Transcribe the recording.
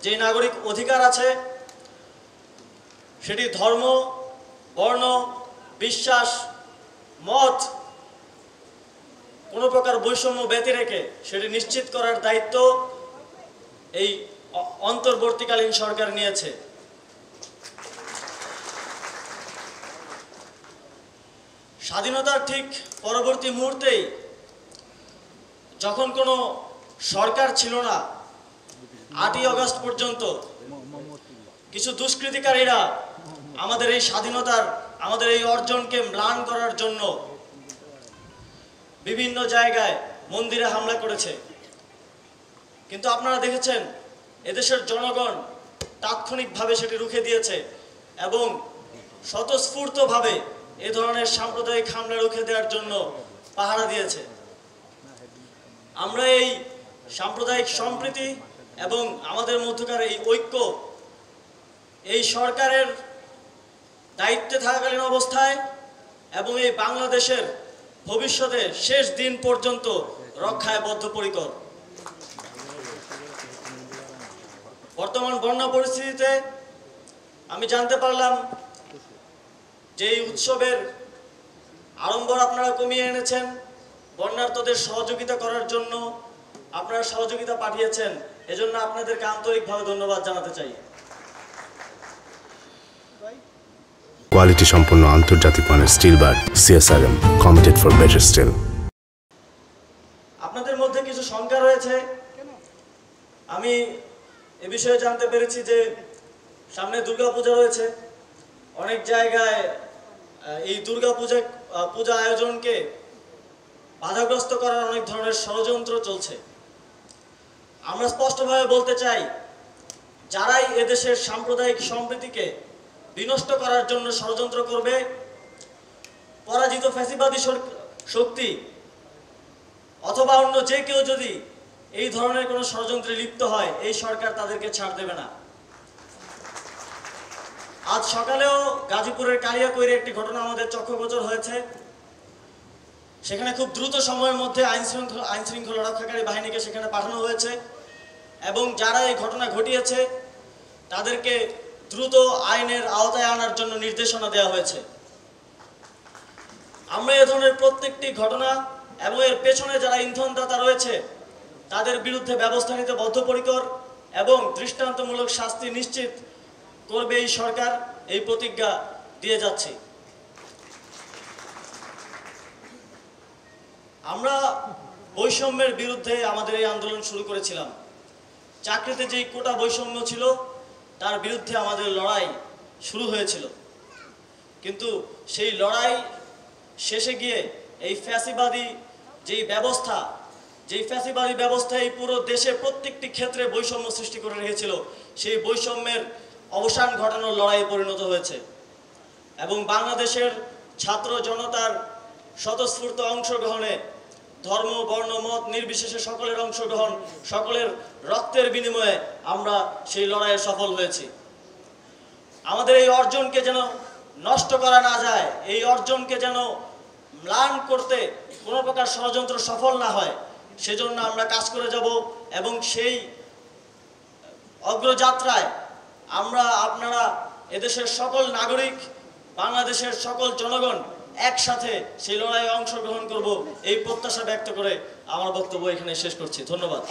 যে নাগরিক অধিকার আছে সেটি ধর্ম, বর্ণ, বিশ্বাস, মত কোনো প্রকার বৈষম্য ব্যতি রেখে সেটি নিশ্চিত করার দায়িত্ব এই অন্তর্বর্তীকালীন সরকার নিয়েছে। স্বাধীনতার ঠিক পরবর্তী মুহূর্তেই যখন কোনো সরকার ছিল না, 8ই আগস্ট পর্যন্ত কিছু দুষ্কৃতিকারীরা আমাদের এই স্বাধীনতার, আমাদের এই অর্জনকে ম্লান করার জন্য বিভিন্ন জায়গায় মন্দিরে হামলা করেছে। কিন্তু আপনারা দেখেছেন এদেশের জনগণ তাৎক্ষণিকভাবে সেটি রুখে দিয়েছে এবং স্বতঃস্ফূর্তভাবে এ ধরনের সাম্প্রদায়িক হামলা রুখে দেওয়ার জন্য পাহারা দিয়েছে। আমরা এই সাম্প্রদায়িক সম্প্রীতি এবং আমাদের মধ্যকার এই ঐক্য এই সরকারের দায়িত্বে থাকাকালীন অবস্থায় এবং এই বাংলাদেশের ভবিষ্যতে শেষ দিন পর্যন্ত রক্ষায় বদ্ধপরিকর। বর্তমান বন্যা পরিস্থিতিতে আমি জানতে পারলাম যে এই উৎসবের আড়ম্বর আপনারা কমিয়ে এনেছেন, বন্যার্তদের সহযোগিতা করার জন্য আপনারা সহযোগিতা পাঠিয়েছেন, এজন্য আপনাদেরকে আন্তরিকভাবে ধন্যবাদ জানাতে চাই। কোয়ালিটি সম্পন্ন আন্তর্জাতিক মানের still bar CSRM, committed for better still. আপনাদের মধ্যে কিছু শঙ্কা রয়েছে। আমি এ বিষয়ে জানতে পেরেছি যে সামনে দুর্গাপূজা রয়েছে, অনেক জায়গায় এই পূজা আয়োজনকে বাধাগ্রস্ত করার অনেক ধরনের ষড়যন্ত্র চলছে। আমরা স্পষ্টভাবে বলতে চাই, যারাই এদেশের সাম্প্রদায়িক সম্প্রীতিকে বিনষ্ট করার জন্য ষড়যন্ত্র করবে, পরাজিত ফ্যাসিবাদী শক্তি অথবা অন্য যে কেউ যদি এই ধরনের কোনো ষড়যন্ত্রে লিপ্ত হয়, এই সরকার তাদেরকে ছাড় দেবে না। আজ সকালেও গাজীপুরের কালিয়াকৈরে একটি ঘটনা আমাদের চক্ষুগোচর হয়েছে। সেখানে খুব দ্রুত সময়ের মধ্যে আইন শৃঙ্খলা রক্ষাকারী বাহিনীকে সেখানে পাঠানো হয়েছে এবং যারা এই ঘটনা ঘটিয়েছে তাদেরকে দ্রুত আইনের আওতায় আনার জন্য নির্দেশনা দেওয়া হয়েছে। আমরা এ ধরনের প্রত্যেকটি ঘটনা এবং এর পেছনে যারা ইন্ধনদাতা রয়েছে তাদের বিরুদ্ধে ব্যবস্থা নিতে বদ্ধপরিকর এবং দৃষ্টান্তমূলক শাস্তি নিশ্চিত করবে এই সরকার, এই প্রতিজ্ঞা দিয়ে যাচ্ছে। আমরা বৈষম্যের বিরুদ্ধে আমাদের এই আন্দোলন শুরু করেছিলাম। চাকরিতে যেই কোটা বৈষম্য ছিল তার বিরুদ্ধে আমাদের লড়াই শুরু হয়েছিল, কিন্তু সেই লড়াই শেষে গিয়ে এই ফ্যাসিবাদী ব্যবস্থা এই পুরো দেশে প্রত্যেকটি ক্ষেত্রে বৈষম্য সৃষ্টি করে রেখেছিল, সেই বৈষম্যের অবসান ঘটানোর লড়াইয়ে পরিণত হয়েছে এবং বাংলাদেশের ছাত্র জনতার স্বতঃস্ফূর্ত অংশগ্রহণে, ধর্ম, বর্ণ, মত নির্বিশেষে সকলের অংশগ্রহণ, সকলের রক্তের বিনিময়ে আমরা সেই লড়াইয়ে সফল হয়েছি। আমাদের এই অর্জনকে যেন নষ্ট করা না যায়, এই অর্জনকে যেন ম্লান করতে কোনো প্রকার ষড়যন্ত্র সফল না হয়, সেজন্য আমরা কাজ করে যাব এবং সেই অগ্রযাত্রায় আপনারা এদেশের সকল নাগরিক, বাংলাদেশের সকল জনগণ একসাথে সেই লড়াইয়ে অংশগ্রহণ করব, এই প্রত্যাশা ব্যক্ত করে আমার বক্তব্য এখানে শেষ করছি। ধন্যবাদ।